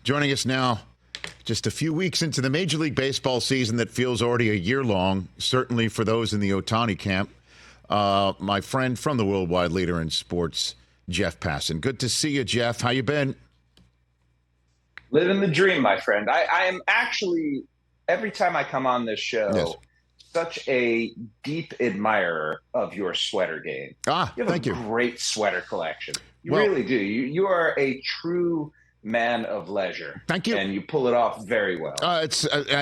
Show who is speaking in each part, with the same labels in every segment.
Speaker 1: Joining us now, just a few weeks into the Major League Baseball season that feels already a year long, certainly for those in the Ohtani camp, my friend from the worldwide leader in sports, Jeff Passan. Good to see you, Jeff. How you been?
Speaker 2: Living the dream, my friend. I am actually, every time I come on this show,
Speaker 1: Yes.
Speaker 2: such a deep admirer of your sweater game.
Speaker 1: Thank you.
Speaker 2: You have a great sweater collection. You
Speaker 1: Well,
Speaker 2: really do. You are a true man of leisure.
Speaker 1: Thank you.
Speaker 2: And you pull it off very well.
Speaker 1: I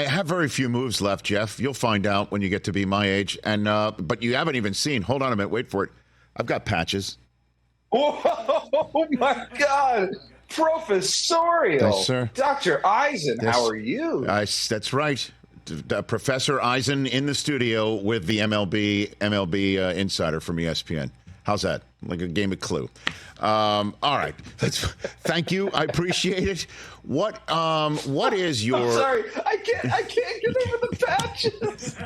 Speaker 1: have very few moves left, Jeff. You'll find out when you get to be my age. And but you haven't even seen. Hold on a minute. Wait for it. I've got patches.
Speaker 2: Oh, my God. Professorial.
Speaker 1: Yes, sir.
Speaker 2: Dr. Eisen,
Speaker 1: Yes.
Speaker 2: how are you?
Speaker 1: That's right. Professor Eisen in the studio with the MLB insider from ESPN. How's that? Like a game of Clue. All right. Thank you. I appreciate it. What is your?
Speaker 2: I'm sorry. I can't get over the patches.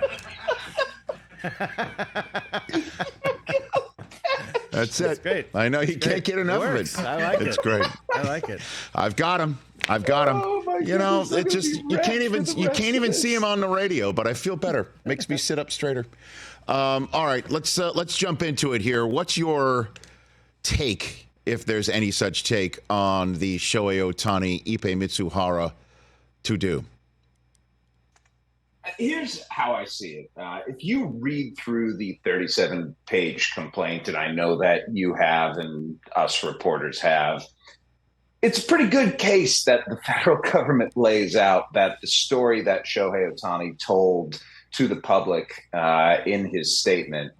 Speaker 1: That's it.
Speaker 3: That's great.
Speaker 1: I know you can't get enough of it.
Speaker 3: I like it.
Speaker 1: It's great.
Speaker 3: I like it.
Speaker 1: I've got him.
Speaker 2: Oh, my
Speaker 1: You know,
Speaker 2: goodness, I'm
Speaker 1: it's
Speaker 2: gonna
Speaker 1: just
Speaker 2: be
Speaker 1: you can't even
Speaker 2: this.
Speaker 1: see him on the radio, but I feel better. Makes me sit up straighter. All right, let's jump into it here. What's your take, if there's any such take, on the Shohei Ohtani Ippei Mizuhara to do?
Speaker 2: Here's how I see it. If you read through the 37-page complaint, and I know that you have and us reporters have, it's a pretty good case that the federal government lays out that the story that Shohei Ohtani told to the public in his statement,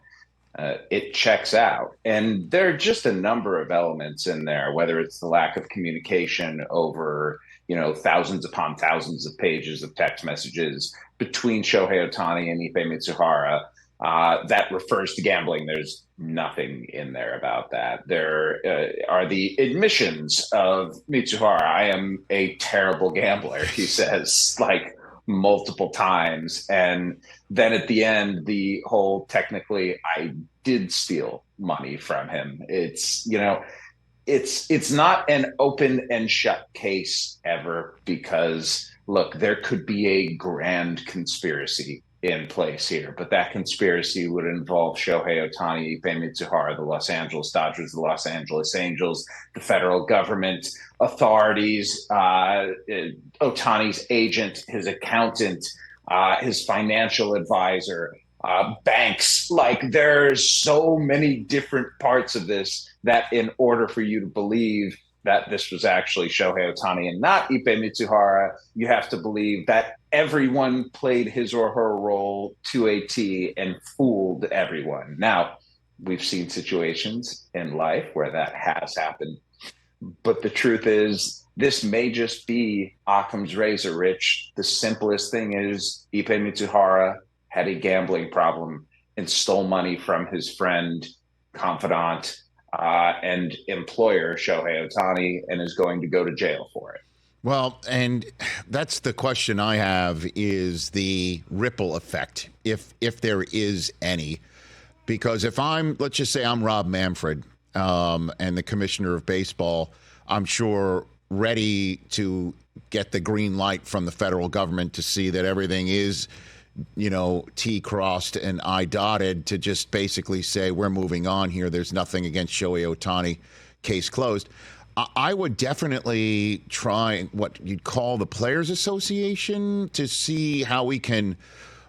Speaker 2: it checks out. And there are just a number of elements in there, whether it's the lack of communication over, thousands upon thousands of pages of text messages between Shohei Ohtani and Ippei Mizuhara that refers to gambling. There's nothing in there about that. There are the admissions of Mizuhara. I am a terrible gambler, he says, like multiple times. And then at the end, the whole technically I did steal money from him. It's not an open and shut case ever, because look, there could be a grand conspiracy in place here, but that conspiracy would involve Shohei Ohtani, Ippei Mizuhara, the Los Angeles Dodgers, the Los Angeles Angels, the federal government, authorities, Ohtani's agent, his accountant, his financial advisor, banks. Like, there's so many different parts of this that in order for you to believe that this was actually Shohei Ohtani and not Ippei Mizuhara, you have to believe that everyone played his or her role to a T and fooled everyone. Now, we've seen situations in life where that has happened, but the truth is this may just be Occam's razor, Rich. The simplest thing is Ippei Mizuhara had a gambling problem and stole money from his friend, confidant, and employer, Shohei Ohtani, and is going to go to jail for it.
Speaker 1: Well, and that's the question I have, is the ripple effect, if there is any. Because if let's just say I'm Rob Manfred, and the commissioner of baseball, I'm sure ready to get the green light from the federal government to see that everything is, T crossed and I dotted, to just basically say we're moving on here. There's nothing against Shohei Ohtani, case closed. I would definitely try what you'd call the Players Association to see how we can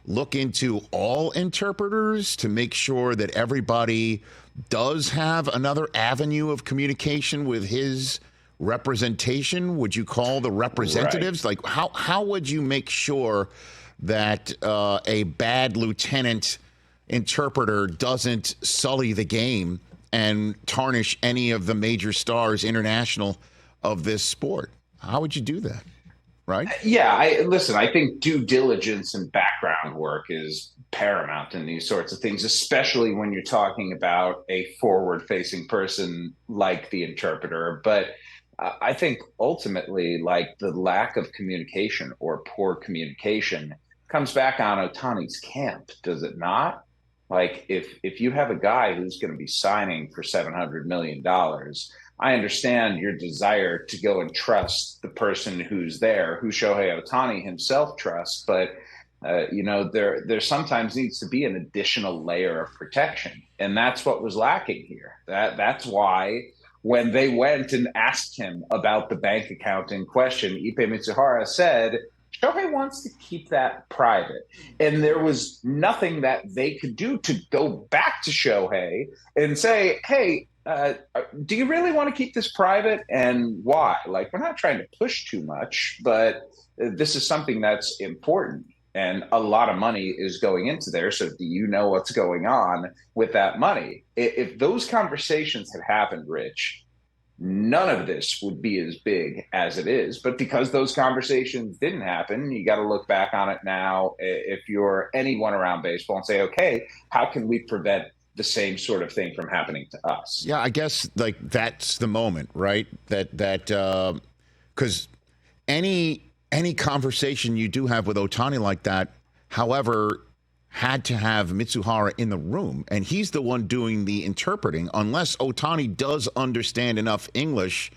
Speaker 1: look into all interpreters to make sure that everybody does have another avenue of communication with his representation. Would you call the representatives? Right. Like, how would you make sure that a bad lieutenant interpreter doesn't sully the game and tarnish any of the major stars international of this sport? How would you do that? Right?
Speaker 2: Yeah, I think due diligence and background work is paramount in these sorts of things, especially when you're talking about a forward-facing person like the interpreter. But I think ultimately, like, the lack of communication or poor communication comes back on Ohtani's camp, does it not? Like, if you have a guy who's going to be signing for $700 million, I understand your desire to go and trust the person who's there, who Shohei Ohtani himself trusts, but there sometimes needs to be an additional layer of protection, and that's what was lacking here. That's why when they went and asked him about the bank account in question, Ippei Mizuhara said Shohei wants to keep that private, and there was nothing that they could do to go back to Shohei and say, "Hey, do you really want to keep this private, and why?" Like, we're not trying to push too much, but this is something that's important. And a lot of money is going into there. So do you know what's going on with that money? If those conversations had happened, Rich, none of this would be as big as it is. But because those conversations didn't happen, you got to look back on it now. If you're anyone around baseball, and say, okay, how can we prevent the same sort of thing from happening to us?
Speaker 1: Yeah, I guess like that's the moment, right? That because any conversation you do have with Ohtani like that, however, had to have Mizuhara in the room, and he's the one doing the interpreting, unless Ohtani does understand enough English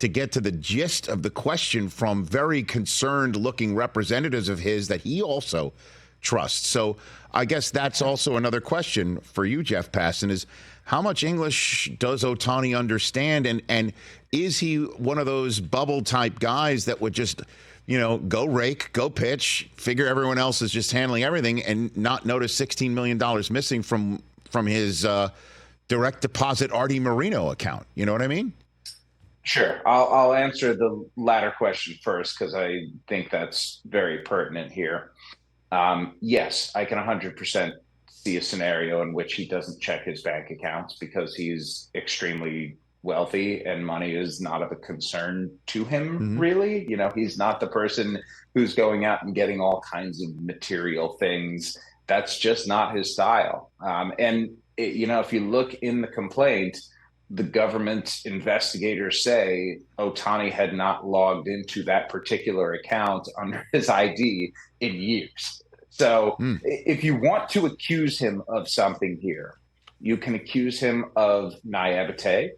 Speaker 1: to get to the gist of the question from very concerned-looking representatives of his that he also trusts. So I guess that's also another question for you, Jeff Passan, is how much English does Ohtani understand, and is he one of those bubble-type guys that would just go rake, go pitch, figure everyone else is just handling everything, and not notice $16 million missing from his direct deposit Artie Moreno account? You know what I mean?
Speaker 2: Sure. I'll answer the latter question first, because I think that's very pertinent here. Yes, I can 100% see a scenario in which he doesn't check his bank accounts because he's extremely wealthy and money is not of a concern to him, really. He's not the person who's going out and getting all kinds of material things. That's just not his style. If you look in the complaint, the government investigators say Ohtani had not logged into that particular account under his ID in years. So if you want to accuse him of something here, you can accuse him of naivete.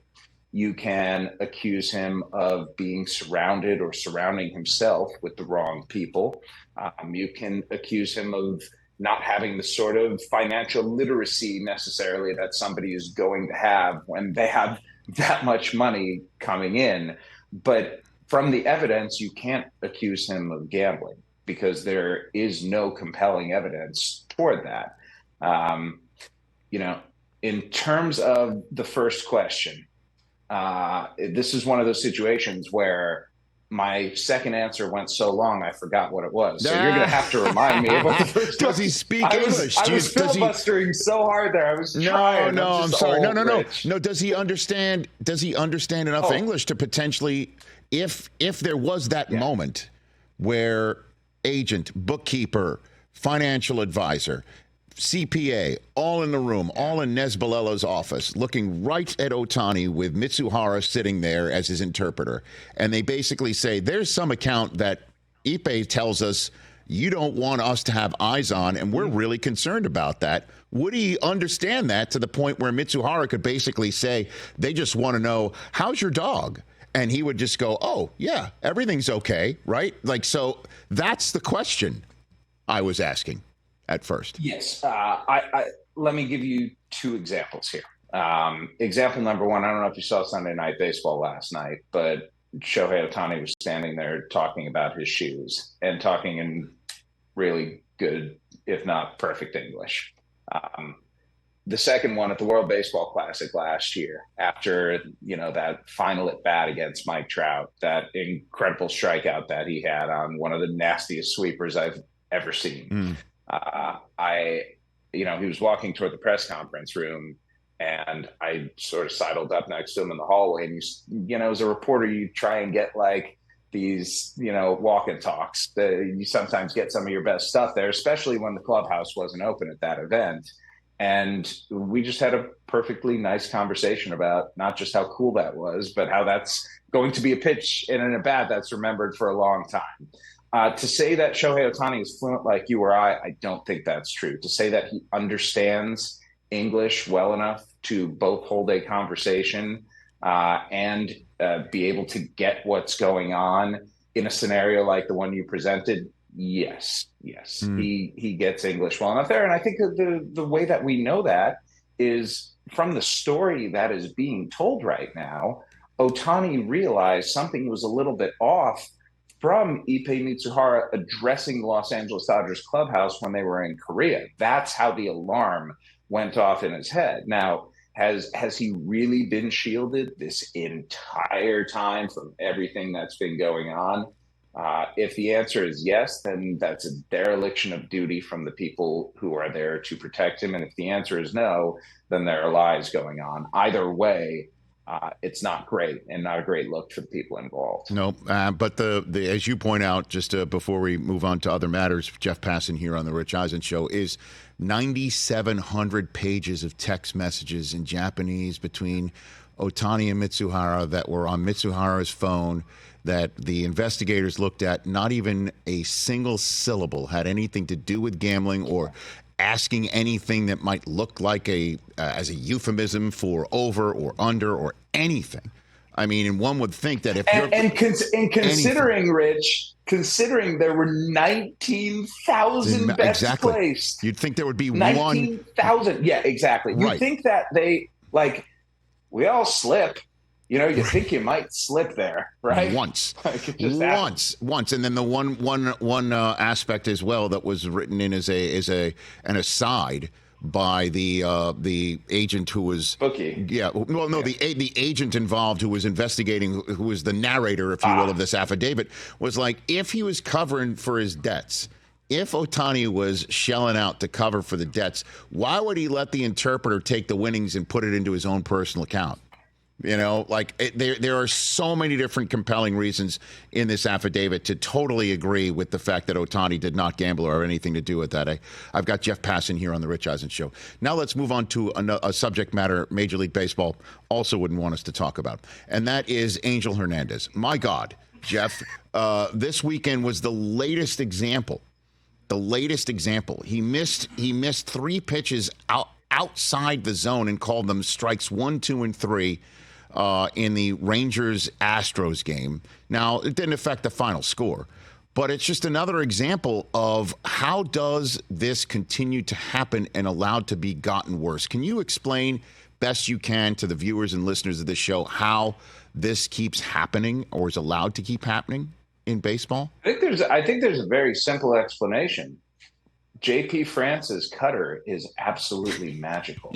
Speaker 2: You can accuse him of being surrounded or surrounding himself with the wrong people. You can accuse him of not having the sort of financial literacy necessarily that somebody is going to have when they have that much money coming in. But from the evidence, you can't accuse him of gambling because there is no compelling evidence toward that. In terms of the first question, this is one of those situations where my second answer went so long I forgot what it was. So you're going to have to remind me of what the first.
Speaker 1: Does he speak English?
Speaker 2: I was filibustering so hard there. I was trying.
Speaker 1: No, I'm sorry. No. Does he understand? Does he understand enough English to potentially, if there was that moment where agent, bookkeeper, financial advisor, CPA, all in the room, all in Nez Balelo's office, looking right at Ohtani with Mizuhara sitting there as his interpreter. And they basically say, there's some account that Ippei tells us you don't want us to have eyes on, and we're really concerned about that. Would he understand that to the point where Mizuhara could basically say, they just want to know, how's your dog? And he would just go, oh, yeah, everything's okay, right? Like, so that's the question I was asking at first.
Speaker 2: Yes. Let me give you two examples here. Example number one, I don't know if you saw Sunday Night Baseball last night, but Shohei Ohtani was standing there talking about his shoes and talking in really good, if not perfect English. The second one at the World Baseball Classic last year, after that final at bat against Mike Trout, that incredible strikeout that he had on one of the nastiest sweepers I've ever seen. He was walking toward the press conference room, and I sort of sidled up next to him in the hallway. And as a reporter, you try and get like these, walk and talks. You sometimes get some of your best stuff there, especially when the clubhouse wasn't open at that event. And we just had a perfectly nice conversation about not just how cool that was, but how that's going to be a pitch and an at-bat that's remembered for a long time. To say that Shohei Ohtani is fluent like you or I don't think that's true. To say that he understands English well enough to both hold a conversation and be able to get what's going on in a scenario like the one you presented. Yes. He gets English well enough there. And I think that the way that we know that is from the story that is being told right now. Ohtani realized something was a little bit off from Ippei Mizuhara addressing the Los Angeles Dodgers clubhouse when they were in Korea. That's how the alarm went off in his head. Now, has he really been shielded this entire time from everything that's been going on? If the answer is yes, then that's a dereliction of duty from the people who are there to protect him. And if the answer is no, then there are lies going on. Either way, it's not great and not a great look for the people involved.
Speaker 1: No, but the as you point out, just before we move on to other matters, Jeff Passan here on the Rich Eisen Show, is 9,700 pages of text messages in Japanese between Ohtani and Mizuhara that were on Mizuhara's phone that the investigators looked at. Not even a single syllable had anything to do with gambling or asking anything that might look like as a euphemism for over or under or anything. I mean, and one would think that if
Speaker 2: considering, Rich, considering there were 19,000 bets placed,
Speaker 1: you'd think there would be
Speaker 2: 19,000. Yeah, exactly.
Speaker 1: Right.
Speaker 2: You'd think that we all slip. You know, you think you might slip there, right?
Speaker 1: Once, and then the one aspect as well that was written in as an aside by the agent who was
Speaker 2: bookie.
Speaker 1: Yeah, well, no, the agent involved who was investigating, who was the narrator, if you will, of this affidavit, was like, if he was covering for his debts. If Ohtani was shelling out to cover for the debts, why would he let the interpreter take the winnings and put it into his own personal account? You know, there are so many different compelling reasons in this affidavit to totally agree with the fact that Ohtani did not gamble or have anything to do with that. I've got Jeff Passan here on the Rich Eisen Show. Now let's move on to a subject matter Major League Baseball also wouldn't want us to talk about, and that is Angel Hernandez. My God, Jeff, this weekend was the latest example. He missed 3 pitches outside the zone and called them strikes 1, 2, and 3. In the Rangers-Astros game. Now, it didn't affect the final score, but it's just another example of how does this continue to happen and allowed to be gotten worse. Can you explain best you can to the viewers and listeners of this show how this keeps happening or is allowed to keep happening in baseball?
Speaker 2: I think there's a very simple explanation. J.P. France's cutter is absolutely magical.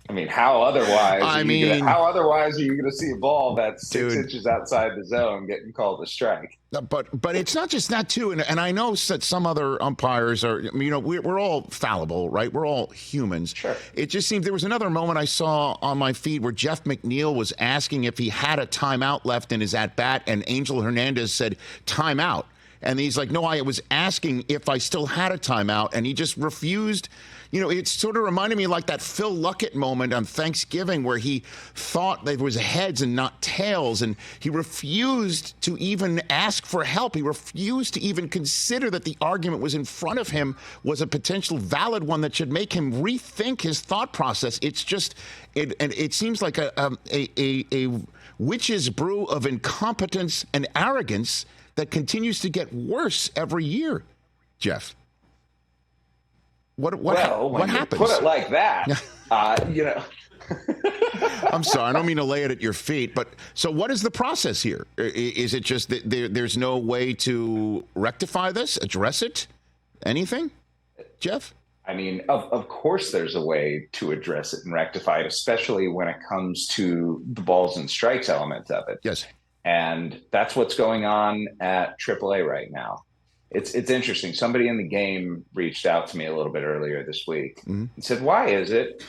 Speaker 2: I mean, how otherwise are you going to see a ball that's 6 inches outside the zone getting called a strike?
Speaker 1: But it's not just that, too. And I know that some other umpires are, you know, we're all fallible, right? We're all humans.
Speaker 2: Sure.
Speaker 1: It just seems there was another moment I saw on my feed where Jeff McNeil was asking if he had a timeout left in his at-bat, and Angel Hernandez said, timeout. And he's like, no, I was asking if I still had a timeout, and he just refused. You know, it sort of reminded me like that Phil Luckett moment on Thanksgiving where he thought there was heads and not tails, and he refused to even ask for help. He refused to even consider that the argument was in front of him was a potential valid one that should make him rethink his thought process. It's just, it seems like a witch's brew of incompetence and arrogance that continues to get worse every year, Jeff. What happens?
Speaker 2: Put it like that, you know.
Speaker 1: I'm sorry, I don't mean to lay it at your feet, but so what is the process here? Is it just that there's no way to rectify this, address it, anything, Jeff?
Speaker 2: I mean, of course there's a way to address it and rectify it, especially when it comes to the balls and strikes element of it.
Speaker 1: Yes.
Speaker 2: And that's what's going on at AAA right now. It's interesting. Somebody in the game reached out to me a little bit earlier this week and said, why is it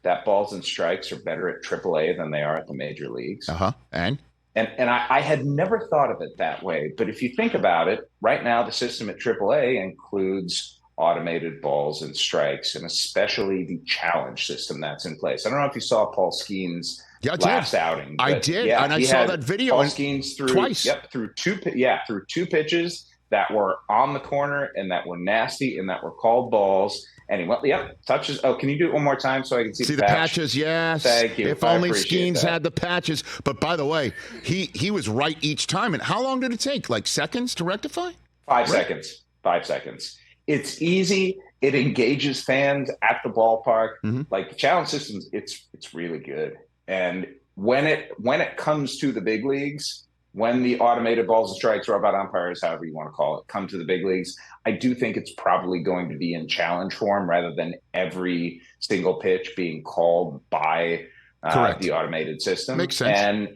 Speaker 2: that balls and strikes are better at AAA than they are at the major leagues?
Speaker 1: And
Speaker 2: I had never thought of it that way. But if you think about it, right now the system at AAA includes automated balls and strikes, and especially the challenge system that's in place. I don't know if you saw Paul Skeens' last outing.
Speaker 1: I did, and I saw that video.
Speaker 2: Paul Skeens threw
Speaker 1: twice.
Speaker 2: Through two pitches that were on the corner and that were nasty and that were called balls. Anyway, yep, touches. Oh, can you do it one more time so I can see
Speaker 1: the
Speaker 2: patch?
Speaker 1: patches? Yes.
Speaker 2: Thank you.
Speaker 1: If only Skeens had the patches. But by the way, he was right each time. And how long did it take? Like seconds to rectify?
Speaker 2: 5 seconds. 5 seconds. It's easy. It engages fans at the ballpark.
Speaker 1: Mm-hmm.
Speaker 2: Like the challenge systems, it's really good. And when it comes to the big leagues, when the automated balls and strikes, robot umpires, however you want to call it, come to the big leagues, I do think it's probably going to be in challenge form rather than every single pitch being called by the automated system.
Speaker 1: Makes sense.
Speaker 2: And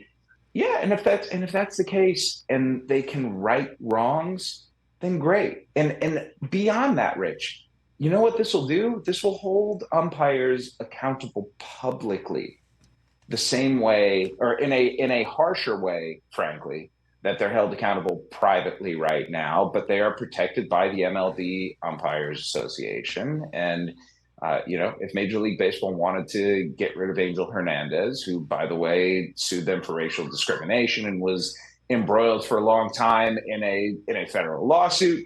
Speaker 2: yeah, and if that's the case, and they can right wrongs, then great. And beyond that, Rich, you know what this will do? This will hold umpires accountable publicly, the same way, or in a harsher way, frankly, that they're held accountable privately right now, but they are protected by the MLB Umpires Association. And, if Major League Baseball wanted to get rid of Angel Hernandez, who, by the way, sued them for racial discrimination and was embroiled for a long time in a federal lawsuit,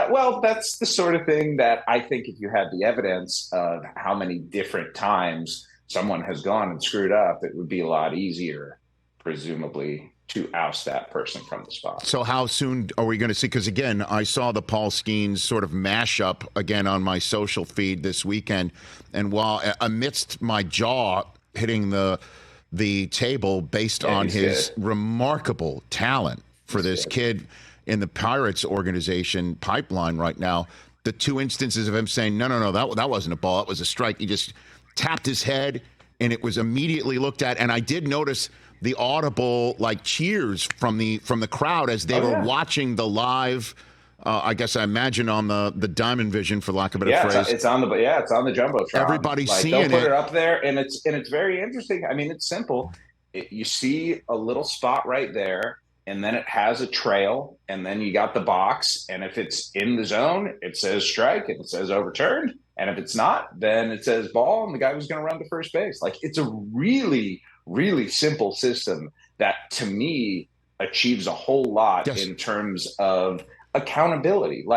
Speaker 2: well, that's the sort of thing that I think if you had the evidence of how many different times someone has gone and screwed up, it would be a lot easier, presumably, to oust that person from the spot.
Speaker 1: So how soon are we going to see? Because, again, I saw the Paul Skeens sort of mashup again on my social feed this weekend. And while amidst my jaw hitting the table based on his remarkable talent for this kid in the Pirates organization pipeline right now, the two instances of him saying, no, that wasn't a ball, that was a strike. He just tapped his head, and it was immediately looked at. And I did notice the audible cheers from the crowd as they were watching the live. I guess I imagine on the Diamond Vision, for lack of a better phrase.
Speaker 2: It's on the Jumbotron.
Speaker 1: Everybody's seeing it.
Speaker 2: They'll put it up there, and it's very interesting. I mean, it's simple. You see a little spot right there, and then it has a trail, and then you got the box, and if it's in the zone, it says strike, and it says overturned. And if it's not, then it says ball, and the guy was going to run to first base. It's a really, really simple system that, to me, achieves a whole lot in terms of accountability.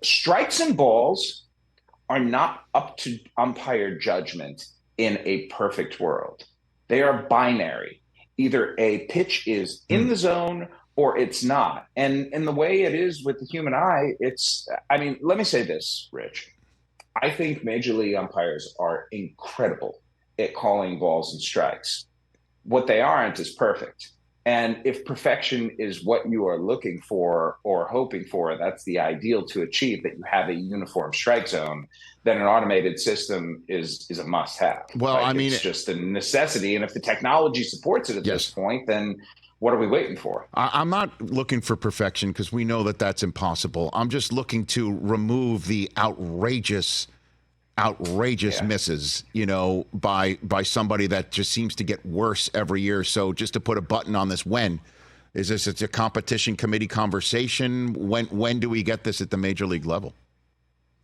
Speaker 2: Strikes and balls are not up to umpire judgment in a perfect world. They are binary. Either a pitch is in the zone or it's not. And the way it is with the human eye, let me say this, Rich. I think Major League umpires are incredible at calling balls and strikes. What they aren't is perfect. And if perfection is what you are looking for or hoping for, that's the ideal to achieve, that you have a uniform strike zone, then an automated system is a must-have.
Speaker 1: Well,
Speaker 2: it's just a necessity. And if the technology supports it at this point, then what are we waiting for?
Speaker 1: I'm not looking for perfection, because we know that that's impossible. I'm just looking to remove the outrageous misses, by somebody that just seems to get worse every year. So just to put a button on this, it's a competition committee conversation? When do we get this at the major league level?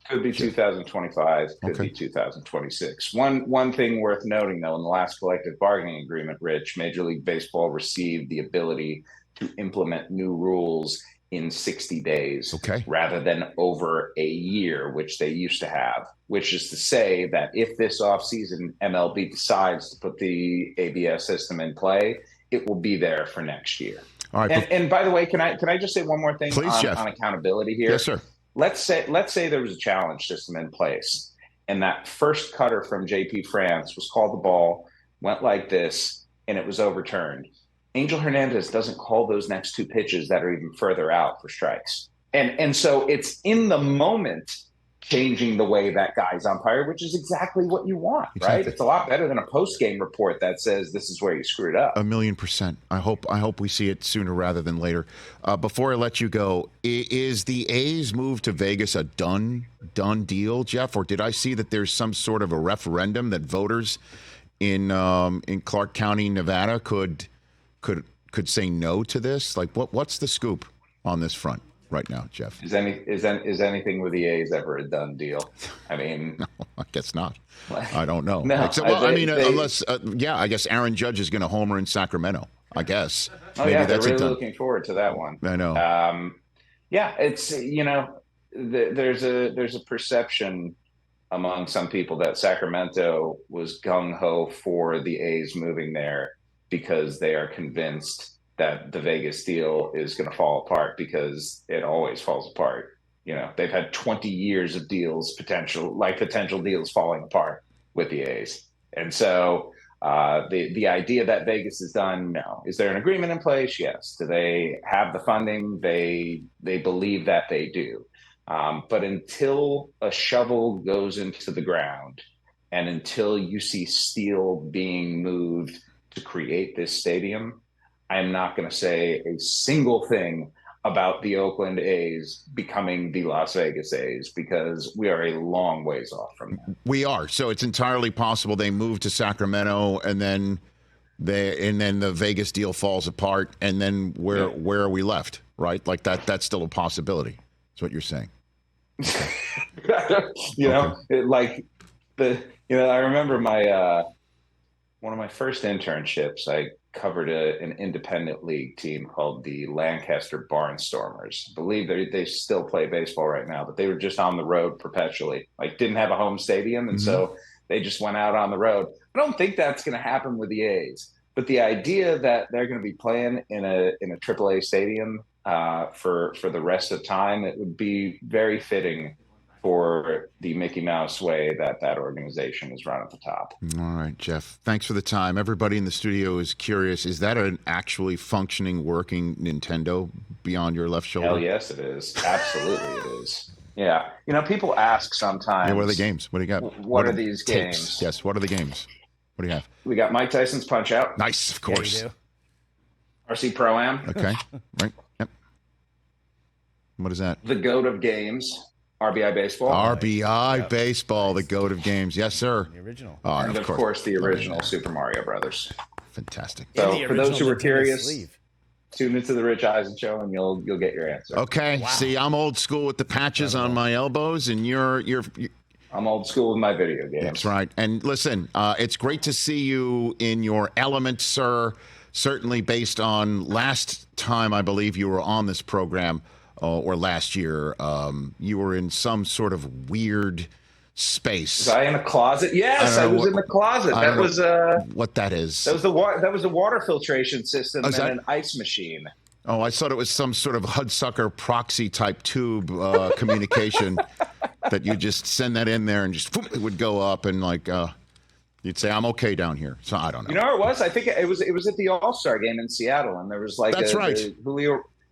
Speaker 2: Could be 2025, could be 2026. One thing worth noting, though, in the last collective bargaining agreement, Rich, Major League Baseball received the ability to implement new rules in 60 days rather than over a year, which they used to have, which is to say that if this offseason MLB decides to put the ABS system in play, it will be there for next year. All right, and by the way, can I just say one more thing on accountability here?
Speaker 1: Yes, sir.
Speaker 2: Let's say there was a challenge system in place, and that first cutter from JP France was called the ball, went like this, and it was overturned. Angel Hernandez doesn't call those next two pitches that are even further out for strikes. And so it's in the moment changing the way that guy's umpire, which is exactly what you want, right? It's a lot better than a post-game report that says this is where you screwed up.
Speaker 1: 1,000,000%. I hope we see it sooner rather than later. Before I let you go, is the A's move to Vegas a done deal, Jeff? Or did I see that there's some sort of a referendum that voters in Clark County, Nevada could say no to this? What's the scoop on this front right now, Jeff?
Speaker 2: Is anything with the A's ever a done deal? I mean,
Speaker 1: no, I guess not. I don't know.
Speaker 2: No,
Speaker 1: unless I guess Aaron Judge is going to homer in Sacramento. I guess.
Speaker 2: Maybe that's they're really looking forward to that one.
Speaker 1: I know.
Speaker 2: It's there's a perception among some people that Sacramento was gung-ho for the A's moving there because they are convinced that the Vegas deal is going to fall apart, because it always falls apart. They've had 20 years of potential deals falling apart with the A's. And so the idea that Vegas is done, no. Is there an agreement in place? Yes. Do they have the funding? They believe that they do. But until a shovel goes into the ground and until you see steel being moved to create this stadium, I'm not going to say a single thing about the Oakland A's becoming the Las Vegas A's, because we are a long ways off from that.
Speaker 1: We are. So it's entirely possible they move to Sacramento, and then the Vegas deal falls apart, and then where are we left? Right? Like that's still a possibility. That's what you're saying.
Speaker 2: I remember one of my first internships. I covered an independent league team called the Lancaster Barnstormers. I believe they still play baseball right now, but they were just on the road perpetually. Didn't have a home stadium, and so they just went out on the road. I don't think that's going to happen with the A's, but the idea that they're going to be playing in a AAA stadium for the rest of time, it would be very fitting for the Mickey Mouse way that organization is run at the top.
Speaker 1: All right, Jeff. Thanks for the time. Everybody in the studio is curious. Is that an actually functioning, working Nintendo beyond your left shoulder?
Speaker 2: Hell yes, it is. Absolutely, it is. Yeah. people ask sometimes.
Speaker 1: Yeah, what are the games? What do you got?
Speaker 2: What are these
Speaker 1: tapes?
Speaker 2: games?
Speaker 1: Yes, what are the games? What do you have?
Speaker 2: We got Mike Tyson's Punch-Out.
Speaker 1: Nice, of course.
Speaker 3: Yeah,
Speaker 2: RC Pro-Am.
Speaker 1: Okay, right. Yep. What is that?
Speaker 2: The GOAT of games. RBI Baseball.
Speaker 1: RBI Baseball, the GOAT of games. Yes, sir.
Speaker 3: The original.
Speaker 1: Oh,
Speaker 2: and of course, the original Super Mario Brothers.
Speaker 1: Fantastic.
Speaker 2: So for those who are curious, tune into the Rich Eisen Show and you'll get your answer.
Speaker 1: Okay. Wow. See, I'm old school with the patches on my elbows, and you're
Speaker 2: I'm old school with my video games.
Speaker 1: That's right. And listen, it's great to see you in your element, sir. Certainly based on last time I believe you were on this program, or last year, you were in some sort of weird space.
Speaker 2: Was I in a closet? Yes, I was in the closet. That was
Speaker 1: what that is.
Speaker 2: That was the water filtration system and an ice machine.
Speaker 1: Oh, I thought it was some sort of Hudsucker proxy type tube communication that you just send that in there and just it would go up and you'd say, I'm okay down here. So I don't know.
Speaker 2: You know where it was? I think it was at the All-Star game in Seattle, and there was
Speaker 1: That's right.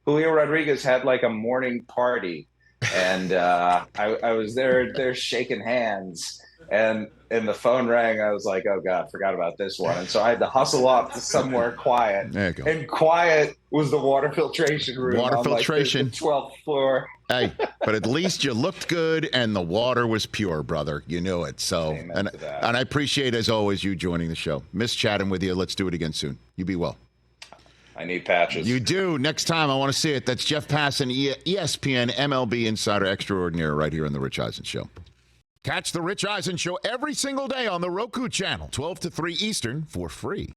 Speaker 2: Julio Rodriguez had a morning party, and I was there shaking hands, and the phone rang. I was like, oh God, forgot about this one. And so I had to hustle off to somewhere quiet.
Speaker 1: There you go.
Speaker 2: And quiet was the water filtration room.
Speaker 1: Water filtration.
Speaker 2: The 12th floor.
Speaker 1: Hey, but at least you looked good and the water was pure, brother. You knew it. So, and I appreciate, as always, you joining the show. Miss chatting with you. Let's do it again soon. You be well.
Speaker 2: I need patches.
Speaker 1: You do. Next time, I want to see it. That's Jeff Passan, ESPN MLB Insider Extraordinaire, right here on The Rich Eisen Show. Catch The Rich Eisen Show every single day on the Roku channel, 12 to 3 Eastern, for free.